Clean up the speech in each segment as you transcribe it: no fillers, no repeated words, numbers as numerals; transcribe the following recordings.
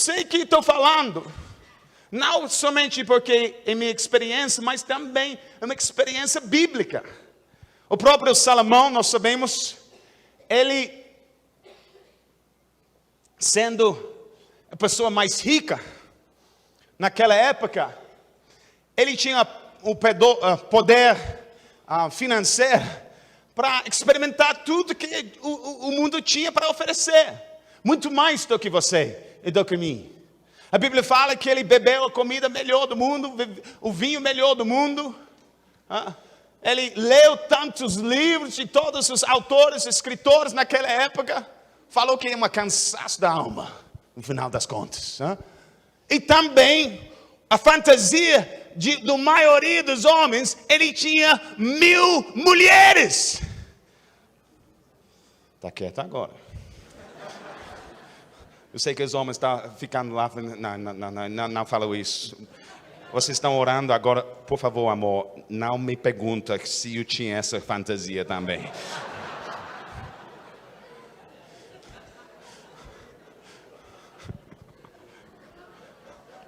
sei que estou falando, não somente porque é minha experiência, mas também é uma experiência bíblica. O próprio Salomão, nós sabemos, ele, sendo a pessoa mais rica naquela época, ele tinha o poder financeiro para experimentar tudo que o mundo tinha para oferecer. Muito mais do que você e do que mim. A Bíblia fala que ele bebeu a comida melhor do mundo, o vinho melhor do mundo. Ele leu tantos livros de todos os autores, escritores naquela época. Falou que é um cansaço da alma, no final das contas. E também a fantasia da maioria dos homens, ele tinha 1000 mulheres. Está quieto agora. Eu sei que os homens estão ficando lá, não falam isso. Vocês estão orando agora, por favor, amor, não me pergunta se eu tinha essa fantasia também.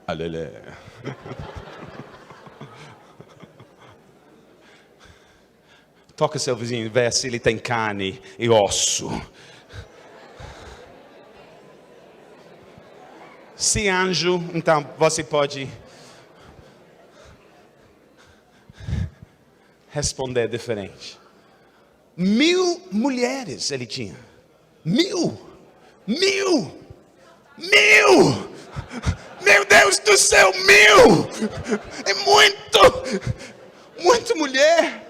Aleluia. Toca seu vizinho, vê se ele tem carne e osso. Se anjo, então você pode responder diferente. 1000 mulheres ele tinha. 1000! Meu Deus do céu, 1000! É muito mulher.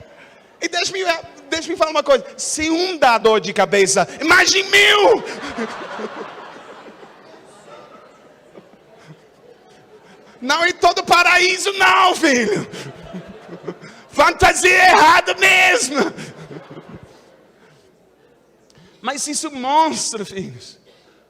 E deixa me falar uma coisa. Se dá dor de cabeça, imagine 1000! Não é todo paraíso não, filho. Fantasia errada mesmo. Mas isso mostra, filhos,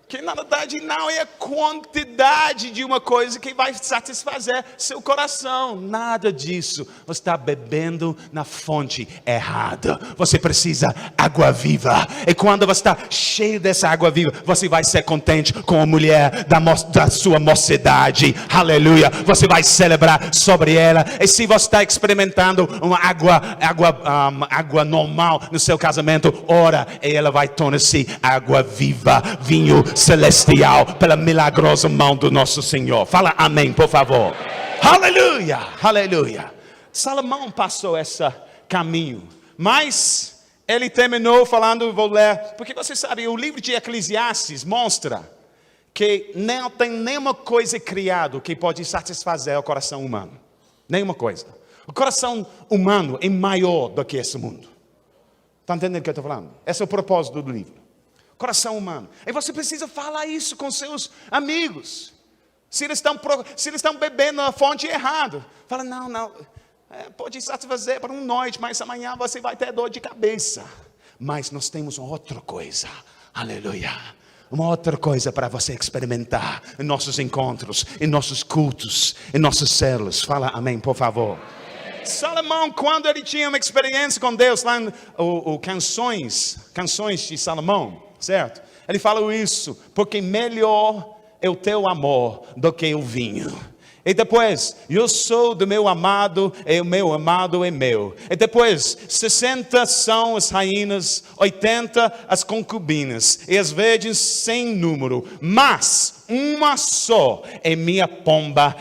que na verdade não é a quantidade de uma coisa que vai satisfazer seu coração. Nada disso. Você está bebendo na fonte errada. Você precisa água viva. E quando você está cheio dessa água viva, você vai ser contente com a mulher da sua mocidade. Aleluia. Você vai celebrar sobre ela. E se você está experimentando uma água normal no seu casamento, ora, e ela vai tornar-se água viva, vinho celestial, pela milagrosa mão do nosso Senhor. Fala amém, por favor. Aleluia, aleluia. Salomão passou esse caminho, mas ele terminou falando, vou ler, porque você sabe, o livro de Eclesiastes mostra que não tem nenhuma coisa criada que pode satisfazer o coração humano. Nenhuma coisa. O coração humano é maior do que esse mundo. Está entendendo o que eu estou falando? Esse é o propósito do livro. Coração humano. E você precisa falar isso com seus amigos. Se eles estão bebendo na fonte errada, fala, não, pode satisfazer por uma noite, mas amanhã você vai ter dor de cabeça. Mas nós temos outra coisa, aleluia, uma outra coisa para você experimentar em nossos encontros, em nossos cultos, em nossas células. Fala amém, por favor. Salomão, quando ele tinha uma experiência com Deus, lá no canções de Salomão, certo? Ele fala isso, porque melhor é o teu amor do que o vinho. E depois, eu sou do meu amado, e o meu amado é meu. E depois, 60 são as rainhas, 80 as concubinas, e as virgens sem número. Mas uma só é minha pomba,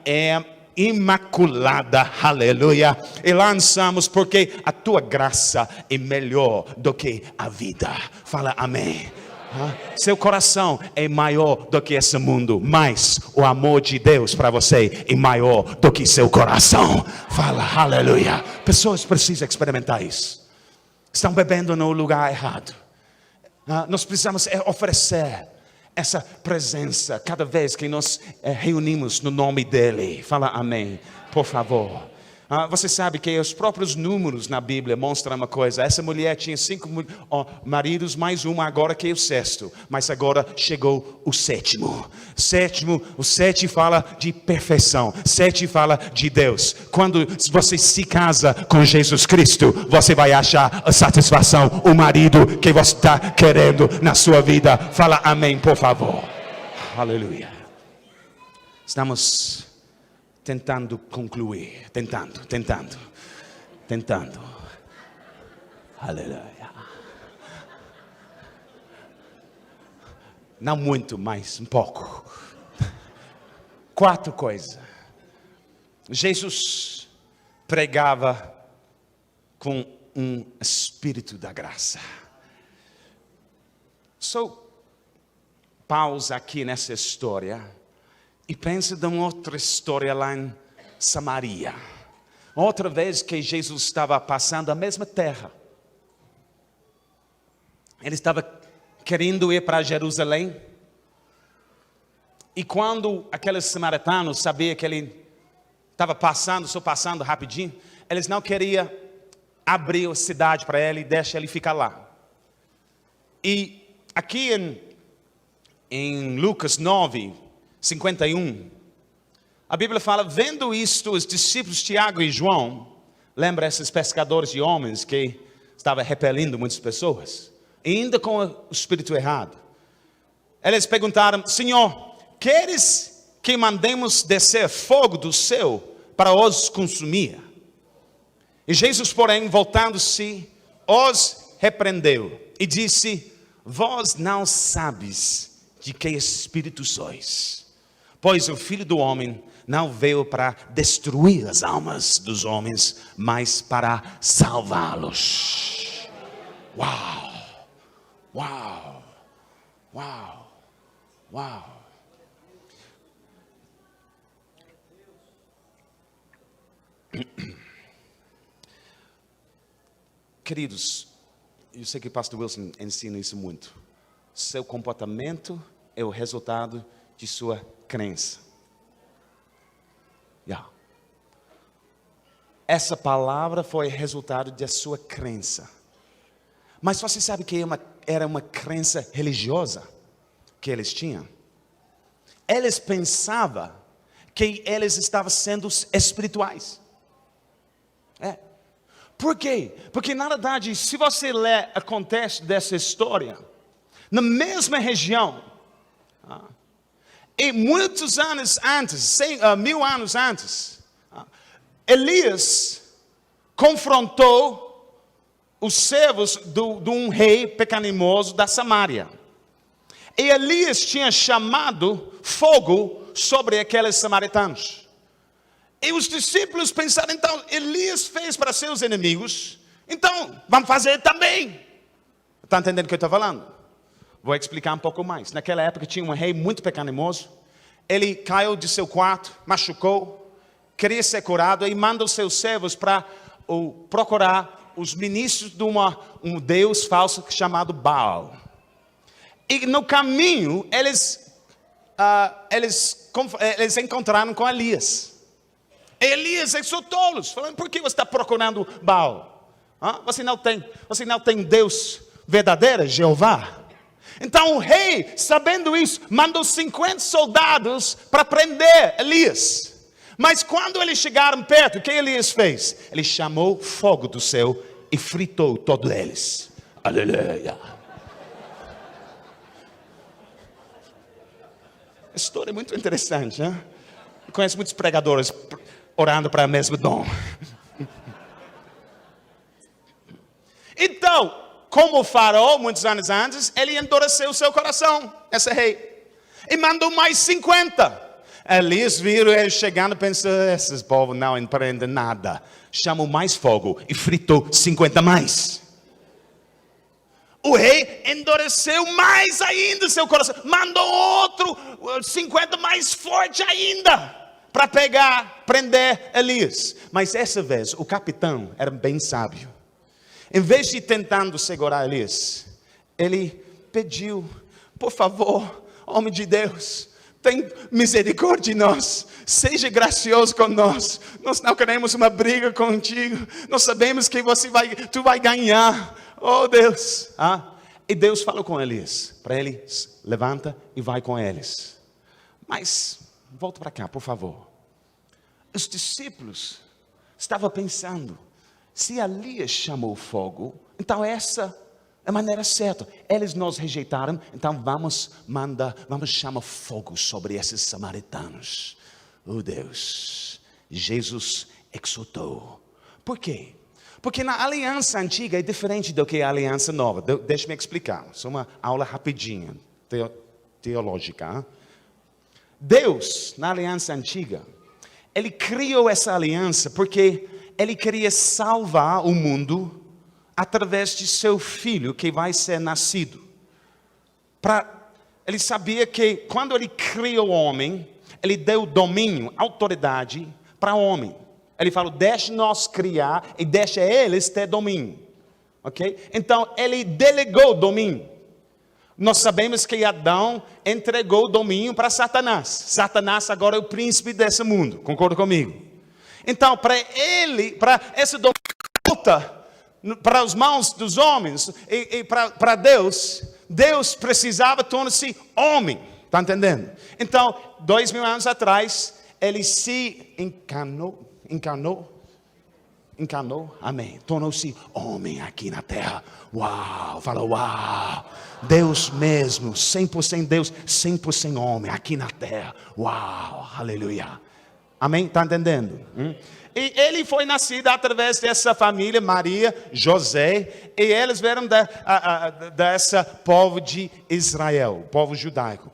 é imaculada, aleluia. E lançamos porque a tua graça é melhor do que a vida. Fala amém. Seu coração é maior do que esse mundo, mas o amor de Deus para você é maior do que seu coração. Fala aleluia. Pessoas precisam experimentar isso. Estão bebendo no lugar errado. Nós precisamos oferecer essa presença cada vez que nós reunimos no nome dele. Fala amém, por favor. Você sabe que os próprios números na Bíblia mostram uma coisa. Essa mulher tinha 5 maridos, mais um agora que é o 6º. Mas agora chegou o 7º. O 7 fala de perfeição. 7 fala de Deus. Quando você se casa com Jesus Cristo, você vai achar a satisfação, o marido que você está querendo na sua vida. Fala amém, por favor. aleluia. Estamos tentando concluir, tentando. Aleluia. Não muito, mas um pouco. 4 coisas. Jesus pregava com um espírito da graça. Pausa aqui nessa história e pensa em outra história lá em Samaria. Outra vez que Jesus estava passando a mesma terra. Ele estava querendo ir para Jerusalém. E quando aqueles samaritanos sabiam que ele estava só passando rapidinho, eles não queriam abrir a cidade para ele e deixar ele ficar lá. E aqui em Lucas 9, 51, a Bíblia fala, vendo isto, os discípulos Tiago e João, lembra esses pescadores de homens que estavam repelindo muitas pessoas, ainda com o espírito errado. Eles perguntaram, Senhor, queres que mandemos descer fogo do céu para os consumir? E Jesus, porém, voltando-se, os repreendeu e disse, vós não sabes de que espírito sois, pois o Filho do Homem não veio para destruir as almas dos homens, mas para salvá-los. Uau! Uau! Uau! Uau! Queridos, eu sei que o pastor Wilson ensina isso muito. Seu comportamento é o resultado de sua crença. Essa palavra foi resultado da sua crença. Mas você sabe que era uma crença religiosa que eles tinham? Eles pensavam que eles estavam sendo espirituais. Por quê? Porque na verdade, se você ler o contexto dessa história, na mesma região, e muitos anos antes, 1000 anos antes, Elias confrontou os servos de um rei pecaminoso da Samaria. E Elias tinha chamado fogo sobre aqueles samaritanos. E os discípulos pensaram, então, Elias fez para seus inimigos, então, vamos fazer também. Está entendendo o que eu estou falando? Vou explicar um pouco mais. Naquela época tinha um rei muito pecaminoso. Ele caiu de seu quarto, machucou, queria ser curado e manda os seus servos para procurar os ministros de um deus falso chamado Baal. E no caminho, eles encontraram com Elias. Elias exortou-los, falando, por que você está procurando Baal? Você não tem Deus verdadeiro, Jeová? Então o rei, sabendo isso, mandou 50 soldados para prender Elias. Mas quando eles chegaram perto, o que Elias fez? Ele chamou fogo do céu e fritou todos eles. Aleluia. A história é muito interessante, né? Eu conheço muitos pregadores orando para o mesmo dom. Então, como o faraó, muitos anos antes, ele endureceu o seu coração, esse rei. E mandou mais 50. Elias viram ele chegando e pensou, esses povos não aprendem nada. Chamou mais fogo e fritou 50 mais. O rei endureceu mais ainda seu coração. Mandou outro 50 mais forte ainda. Para prender Elias. Mas essa vez, o capitão era bem sábio. Em vez de tentando segurar Elias, ele pediu, por favor, homem de Deus, tem misericórdia de nós, seja gracioso com nós. Nós não queremos uma briga contigo, nós sabemos que tu vai ganhar. Oh Deus! E Deus falou com Elias, para ele, levanta e vai com eles. Mas, volta para cá, por favor. Os discípulos estavam pensando, se Elias chamou fogo, então essa A maneira certa. Eles nos rejeitaram, então vamos chamar fogo sobre esses samaritanos. Oh Deus, Jesus exultou. Por quê? Porque na aliança antiga é diferente do que a aliança nova. Deixa-me explicar. Só uma aula rapidinha, teológica. Deus, na aliança antiga, Ele criou essa aliança porque Ele queria salvar o mundo através de seu filho que vai ser nascido. Ele sabia que quando Ele criou o homem, Ele deu domínio, autoridade para o homem. Ele falou, deixa nós criar e deixa eles ter domínio. Ok? Então, Ele delegou domínio. Nós sabemos que Adão entregou o domínio para Satanás. Satanás agora é o príncipe desse mundo. Concorda comigo? Então, para esse domínio volta para as mãos dos homens e para Deus, Deus precisava tornar-se homem. Está entendendo? Então, 2000 anos atrás, Ele se encarnou, amém, tornou-se homem aqui na terra. Uau, fala uau, Deus mesmo, 100% Deus, 100% homem aqui na terra. Uau, aleluia, amém, está entendendo? E Ele foi nascido através dessa família, Maria, José, e eles vieram dessa povo de Israel, povo judaico.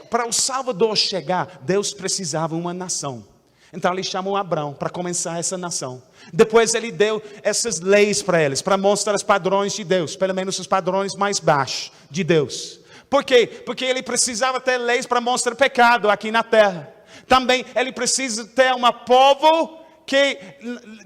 Para o Salvador chegar, Deus precisava de uma nação. Então Ele chamou Abraão para começar essa nação. Depois Ele deu essas leis para eles, para mostrar os padrões de Deus, pelo menos os padrões mais baixos de Deus. Por quê? Porque Ele precisava ter leis para mostrar pecado aqui na terra. Também Ele precisa ter um povo que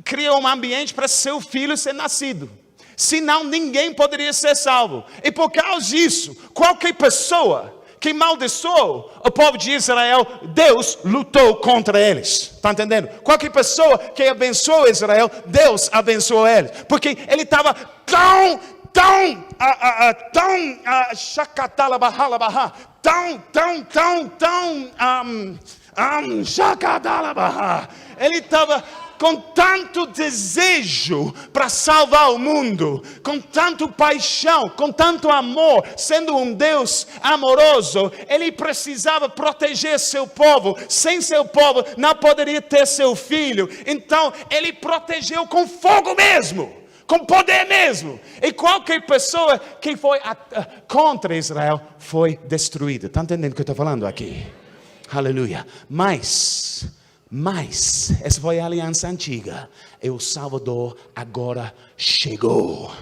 cria um ambiente para seu filho ser nascido. Senão ninguém poderia ser salvo. E por causa disso, qualquer pessoa que maldiçoou o povo de Israel, Deus lutou contra eles. Está entendendo? Qualquer pessoa que abençoou Israel, Deus abençoou eles. Porque ele estava tão ele estava com tanto desejo para salvar o mundo, com tanto paixão, com tanto amor, sendo um Deus amoroso, Ele precisava proteger seu povo. Sem seu povo não poderia ter seu filho. Então Ele protegeu com fogo mesmo, com poder mesmo. E qualquer pessoa que foi contra Israel foi destruída. Está entendendo o que eu estou falando aqui? Aleluia. Mas essa foi a aliança antiga. E o Salvador agora chegou.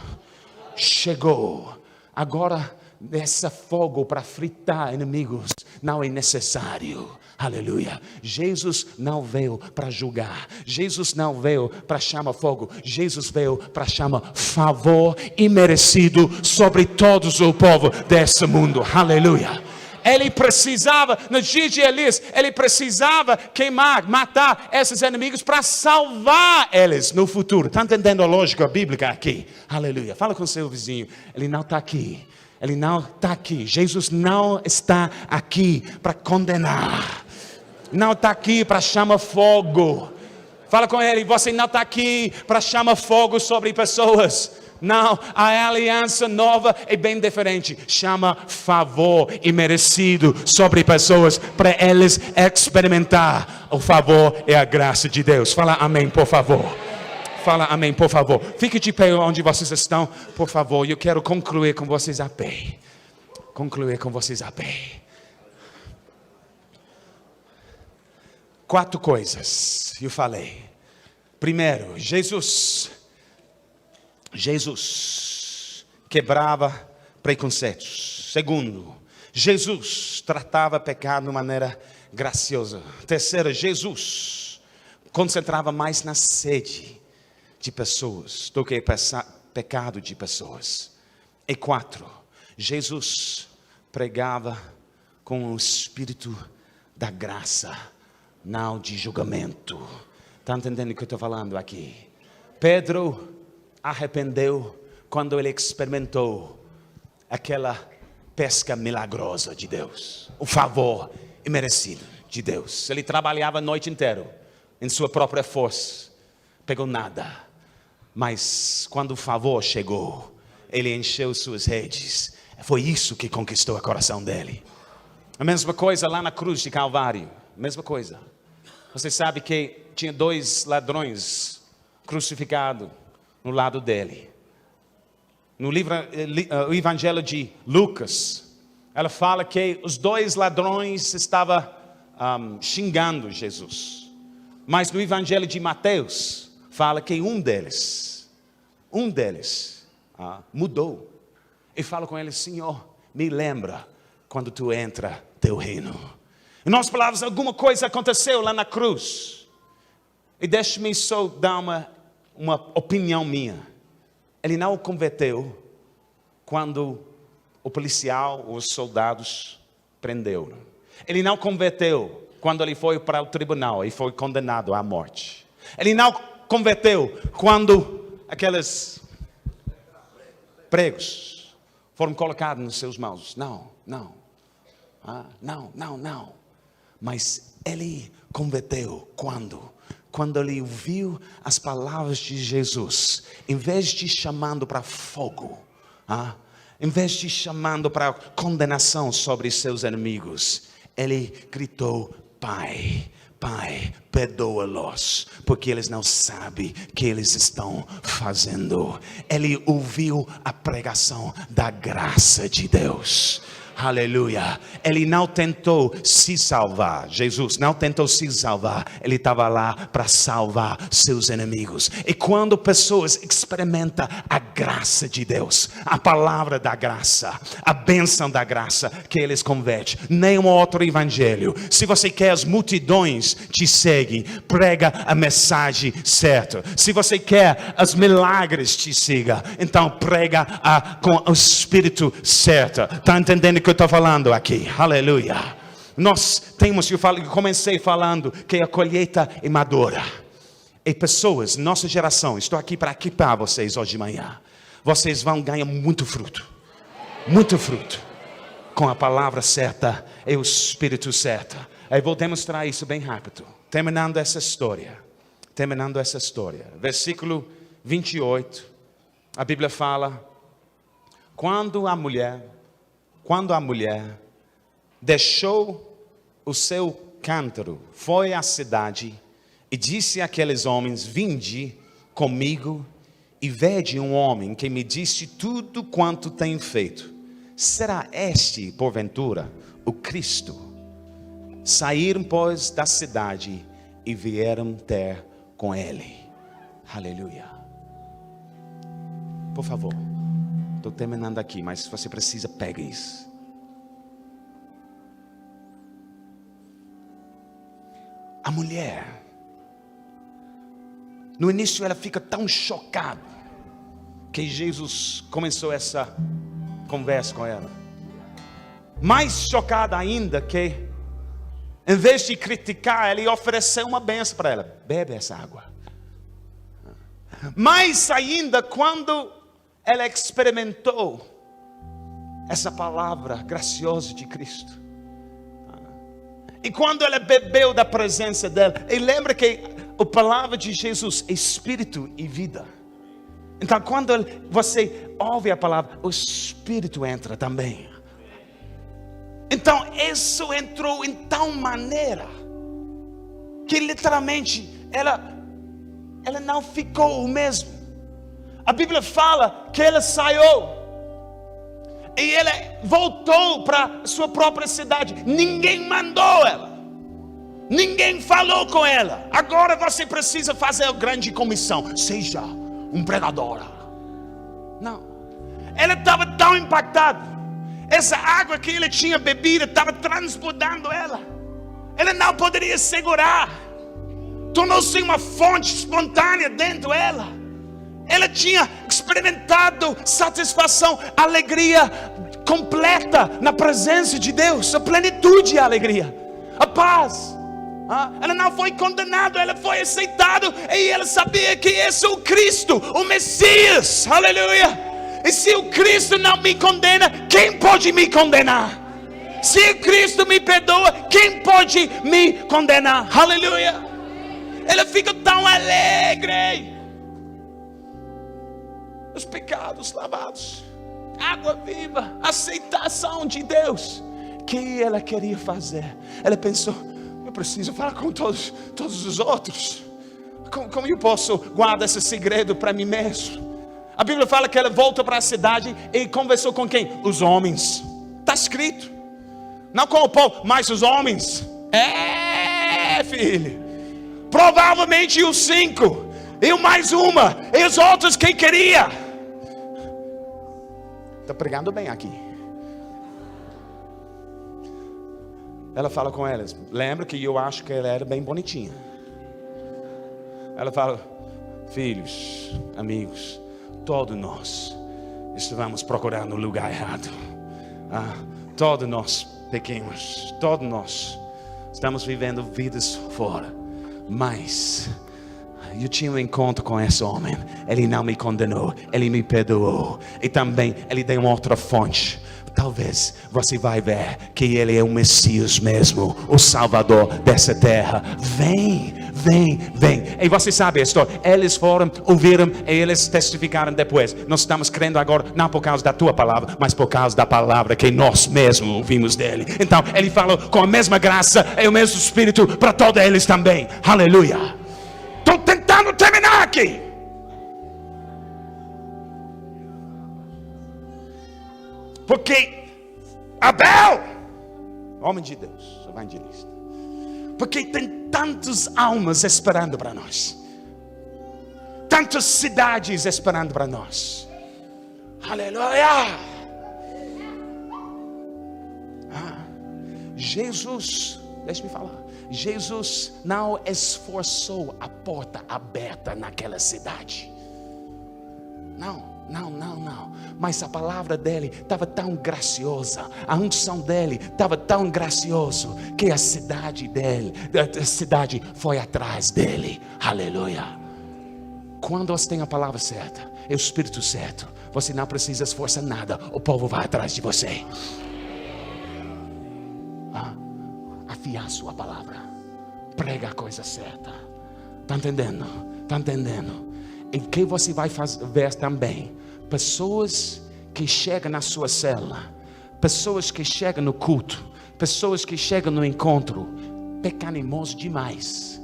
Agora esse fogo para fritar inimigos não é necessário. Aleluia. Jesus não veio para julgar. Jesus não veio para chamar fogo. Jesus veio para chamar favor imerecido sobre todos o povo desse mundo. Aleluia. Ele precisava, nos dias de Elias, ele precisava matar esses inimigos para salvar eles no futuro. Está entendendo a lógica bíblica aqui? Aleluia. Fala com seu vizinho. Ele não está aqui. Ele não está aqui. Jesus não está aqui para condenar. Não está aqui para chamar fogo. Fala com ele. Você não está aqui para chamar fogo sobre pessoas. Não, a aliança nova é bem diferente. Chama favor imerecido sobre pessoas para eles experimentar o favor e a graça de Deus. Fala amém, por favor. Fala amém, por favor. Fique de pé onde vocês estão, por favor. Eu quero concluir com vocês a pé. 4 coisas eu falei. Primeiro, Jesus quebrava preconceitos. Segundo, Jesus tratava pecado de maneira graciosa. Terceiro, Jesus concentrava mais na sede de pessoas do que pecado de pessoas. E 4, Jesus pregava com o espírito da graça, não de julgamento. Está entendendo o que eu estou falando aqui? Pedro arrependeu quando ele experimentou aquela pesca milagrosa de Deus, o favor imerecido de Deus. Ele trabalhava a noite inteira em sua própria força, pegou nada, mas quando o favor chegou, ele encheu suas redes. Foi isso que conquistou o coração dele. A mesma coisa lá na cruz de Calvário. Mesma coisa. Você sabe que tinha 2 ladrões crucificados no lado dele. No livro, o Evangelho de Lucas, ela fala que os 2 ladrões estavam xingando Jesus. Mas no Evangelho de Mateus, fala que um deles mudou. E fala com ele: Senhor, me lembra quando tu entra teu reino. Em nossas palavras, alguma coisa aconteceu lá na cruz. E deixe-me só dar uma opinião minha. Ele não converteu quando o policial, os soldados prendeu. Ele não converteu quando ele foi para o tribunal e foi condenado à morte. Ele não converteu quando aqueles pregos foram colocados nas suas mãos. Não. Mas ele converteu quando ele ouviu as palavras de Jesus. Em vez de chamando para fogo, em vez de chamando para condenação sobre seus inimigos, ele gritou: Pai, perdoa-los, porque eles não sabem o que eles estão fazendo. Ele ouviu a pregação da graça de Deus. Aleluia. Ele não tentou se salvar. Jesus não tentou se salvar. Ele estava lá para salvar seus inimigos. E quando pessoas experimentam a graça de Deus, a palavra da graça, a bênção da graça, que eles convertem. Nenhum outro evangelho. Se você quer as multidões te seguem, prega a mensagem certa. Se você quer os milagres te siga, então prega com o Espírito certo. Está entendendo que eu estou falando aqui? Aleluia. Nós temos, eu comecei falando que a colheita é madura. E pessoas, nossa geração, estou aqui para equipar vocês hoje de manhã. Vocês vão ganhar muito fruto. Muito fruto. Com a palavra certa e o Espírito certo. Eu vou demonstrar isso bem rápido. Terminando essa história. Versículo 28. A Bíblia fala: Quando a mulher deixou o seu cântaro, foi à cidade e disse àqueles homens: Vinde comigo e vede um homem que me disse tudo quanto tem feito. Será este, porventura, o Cristo? Saíram, pois, da cidade e vieram ter com ele. Aleluia. Por favor. Estou terminando aqui, mas se você precisa, pega isso. A mulher, no início ela fica tão chocada, que Jesus começou essa conversa com ela. Mais chocada ainda que, em vez de criticar, ele ofereceu uma bênção para ela. Bebe essa água. Mais ainda quando ela experimentou essa palavra graciosa de Cristo. E quando ela bebeu da presença dela, e lembra que a palavra de Jesus é espírito e vida. Então quando você ouve a palavra, o espírito entra também. Então isso entrou em tal maneira que literalmente ela não ficou o mesmo. A Bíblia fala que ela saiu e ela voltou para sua própria cidade. Ninguém mandou ela. Ninguém falou com ela. Agora você precisa fazer a grande comissão. Seja um pregadora. Não. Ela estava tão impactada. Essa água que ele tinha bebido estava transbordando ela. Ela não poderia segurar. Tornou-se uma fonte espontânea dentro dela. Ela tinha experimentado satisfação, alegria completa na presença de Deus, a plenitude e a alegria, a paz. Ela não foi condenada, ela foi aceitada, e ela sabia que esse é o Cristo, o Messias. Aleluia. E se o Cristo não me condena, quem pode me condenar? Se o Cristo me perdoa, quem pode me condenar? Aleluia. Ela fica tão alegre. os pecados lavados, água viva, aceitação de Deus. O que ela queria fazer? Ela pensou: eu preciso falar com todos os outros. Como eu posso guardar esse segredo para mim mesmo? A Bíblia fala que ela voltou para a cidade e conversou com quem? Os homens. Está escrito. Não com o povo, mas os homens. Filho. Provavelmente os 5. E mais uma. E os outros quem queria. Está pregando bem aqui. Ela fala com elas. Lembra que eu acho que ela era bem bonitinha. Ela fala: filhos, amigos, todos nós estamos procurando o lugar errado. Todos nós pequenos, todos nós estamos vivendo vidas fora. Mas eu tinha um encontro com esse homem. Ele não me condenou, ele me perdoou. E também ele deu uma outra fonte. Talvez você vai ver que ele é o Messias mesmo, o Salvador dessa terra. Vem. E você sabe a história. Eles foram, ouviram e eles testificaram depois. Nós estamos crendo agora, não por causa da tua palavra, mas por causa da palavra que nós mesmos ouvimos dele. Então ele falou com a mesma graça e o mesmo Espírito para todos eles também. Aleluia. Estou tentando terminar aqui. Porque Abel, homem de Deus, evangelista, porque tem tantas almas esperando para nós, tantas cidades esperando para nós. Aleluia. Jesus, deixa-me falar, Jesus não esforçou a porta aberta naquela cidade. Não. Mas a palavra dele estava tão graciosa, a unção dele estava tão gracioso, que a cidade foi atrás dele. Aleluia. Quando você tem a palavra certa, é o Espírito certo, você não precisa esforçar nada, o povo vai atrás de você. Afiar sua palavra, prega a coisa certa. Está entendendo? E que você vai ver também? Pessoas que chegam na sua cela, pessoas que chegam no culto, pessoas que chegam no encontro, pecaminosos demais.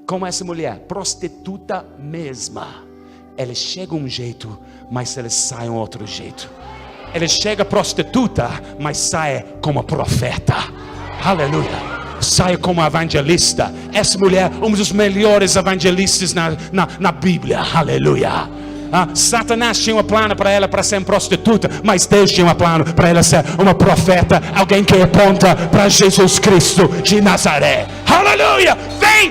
Como essa mulher, prostituta mesma. Ela chega um jeito, mas ela sai um outro jeito. Ela chega prostituta, mas sai como profeta. Aleluia. Sai como evangelista. Essa mulher, um dos melhores evangelistas na Bíblia. Aleluia. Satanás tinha um plano para ela para ser uma prostituta, mas Deus tinha um plano para ela ser uma profeta, alguém que aponta para Jesus Cristo de Nazaré. Aleluia. Vem.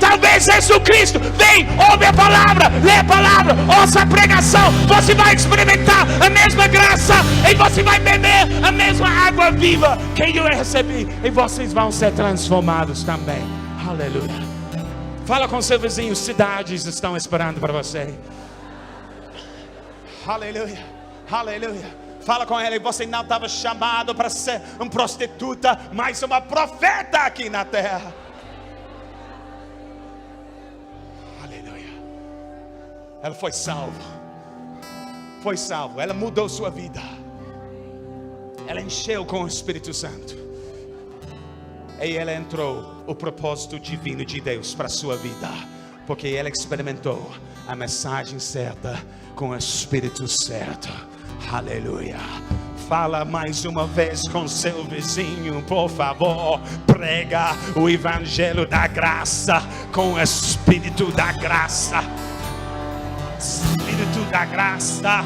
Talvez Jesus Cristo. Vem, ouve a palavra, lê a palavra, ouça a pregação. Você vai experimentar a mesma graça e você vai beber a mesma água viva que eu recebi, e vocês vão ser transformados também. Aleluia. Fala com seu vizinho, cidades estão esperando para você. Aleluia. Fala com ele, você não estava chamado para ser uma prostituta, mas uma profeta aqui na terra. Aleluia. Ela foi salva. Ela mudou sua vida. Ela encheu com o Espírito Santo. E ela entrou o propósito divino de Deus para a sua vida, porque ela experimentou a mensagem certa com o Espírito certo. Aleluia. Fala mais uma vez com seu vizinho, por favor. Prega o evangelho da graça com o Espírito da graça. Espírito da graça.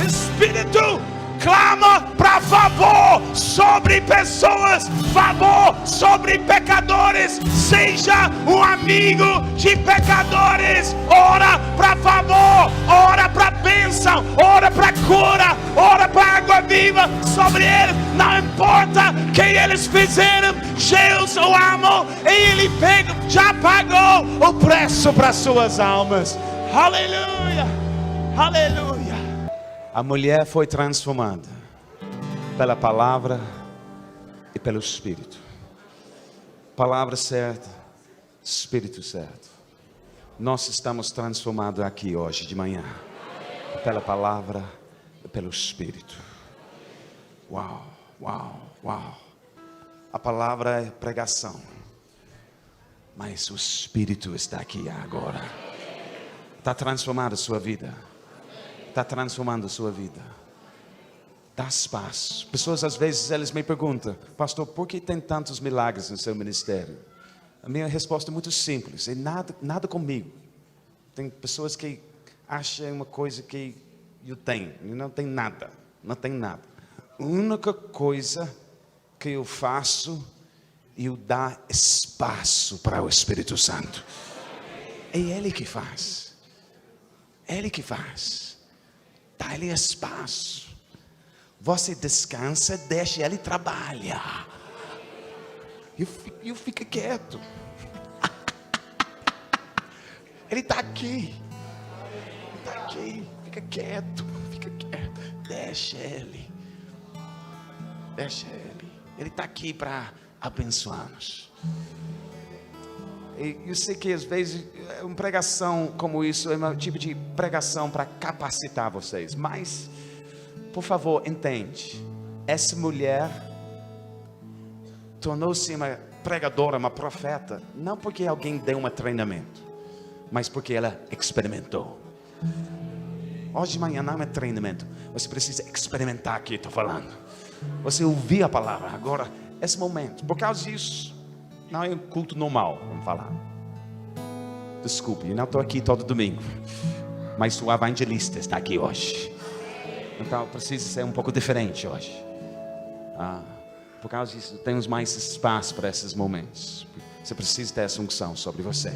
Espírito clama para favor sobre pessoas, favor sobre pecadores. Seja um amigo de pecadores. Ora para favor, ora para bênção, ora para cura, ora para água viva sobre eles. Não importa o que eles fizeram, Deus o amou e Ele já pagou o preço para suas almas. Aleluia. A mulher foi transformada pela palavra e pelo Espírito. Palavra certa, Espírito certo. Nós estamos transformados aqui hoje de manhã. pela palavra e pelo Espírito. Uau, uau, uau. A palavra é pregação, mas o Espírito está aqui agora. Está transformando a sua vida. Está transformando a sua vida. Dá espaço. Pessoas às vezes eles me perguntam: pastor, por que tem tantos milagres no seu ministério? A minha resposta é muito simples: é nada comigo. Tem pessoas que acham uma coisa que eu tenho, e não tem nada. Não tem nada. A única coisa que eu faço é eu dar espaço para o Espírito Santo. É Ele que faz. É Ele que faz. Dá-lhe espaço. Você descansa, deixa Ele trabalhar. Eu fico quieto. Ele está aqui. Ele está aqui. Fica quieto. Fica quieto. Deixa Ele. Deixa Ele. Ele está aqui para abençoar-nos. Eu sei que às vezes uma pregação como isso é um tipo de pregação para capacitar vocês, mas por favor, entende. Essa mulher tornou-se uma pregadora, uma profeta, não porque alguém deu um treinamento, mas porque ela experimentou. Hoje de manhã não é treinamento, você precisa experimentar o que eu estou falando. Você ouvir a palavra. Agora, esse momento, por causa disso, não é um culto normal, vamos falar. Desculpe, eu não estou aqui todo domingo, mas o evangelista está aqui hoje. Então precisa ser um pouco diferente hoje. Por causa disso, temos mais espaço para esses momentos. Você precisa ter essa unção sobre você.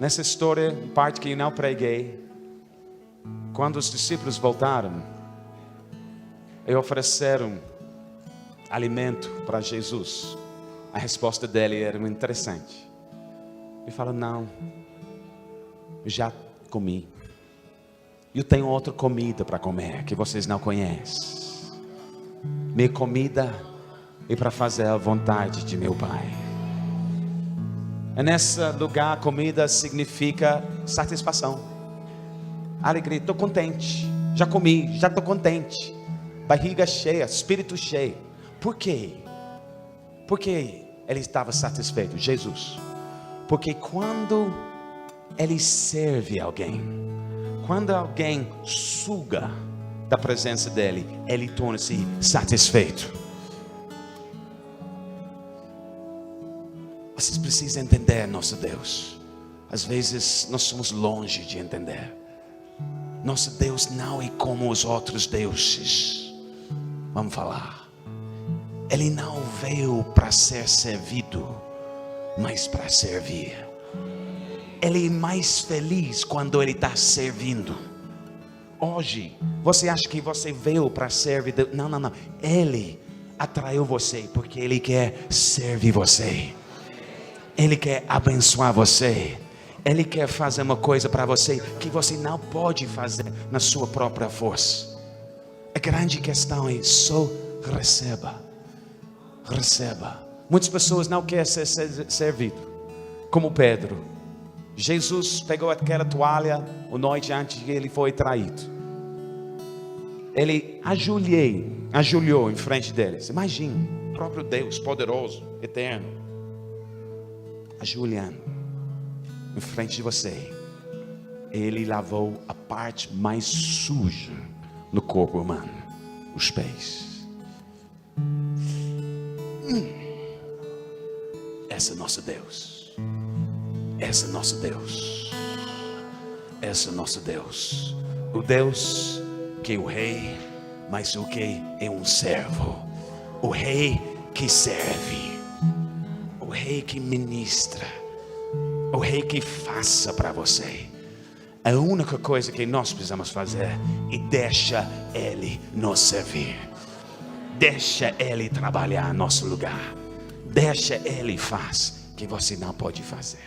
Nessa história, parte que eu não preguei, quando os discípulos voltaram e ofereceram alimento para Jesus, a resposta dele era muito interessante. Ele falou: não, já comi. Eu tenho outra comida para comer que vocês não conhecem. Minha comida é para fazer a vontade de meu Pai. E nesse lugar, comida significa satisfação, alegria. Estou contente, já comi, já estou contente. Barriga cheia, espírito cheio. Por quê? Porque ele estava satisfeito, Jesus. Porque quando ele serve alguém, quando alguém suga da presença dele, ele torna-se satisfeito. Vocês precisam entender nosso Deus. Às vezes nós somos longe de entender. Nosso Deus não é como os outros deuses. Vamos falar. Ele não veio para ser servido, mas para servir. Ele é mais feliz quando ele está servindo. Hoje, você acha que você veio para servir? Não. Ele atraiu você porque ele quer servir você. Ele quer abençoar você. Ele quer fazer uma coisa para você que você não pode fazer na sua própria força. A grande questão é só receba. Receba. Muitas pessoas não querem ser servido, como Pedro. Jesus pegou aquela toalha a noite antes que ele foi traído. Ele ajoelhou em frente deles. Imagine, o próprio Deus poderoso, eterno, ajoelhando em frente de você. Ele lavou a parte mais suja no corpo humano, os pés. Esse é nosso Deus. Esse é nosso Deus. Esse é nosso Deus. O Deus que é o rei, mas o que é um servo. O rei que serve. O rei que ministra. O rei que faça para você. A única coisa que nós precisamos fazer é deixar Ele nos servir. Deixa Ele trabalhar no nosso lugar. Deixa Ele fazer que você não pode fazer.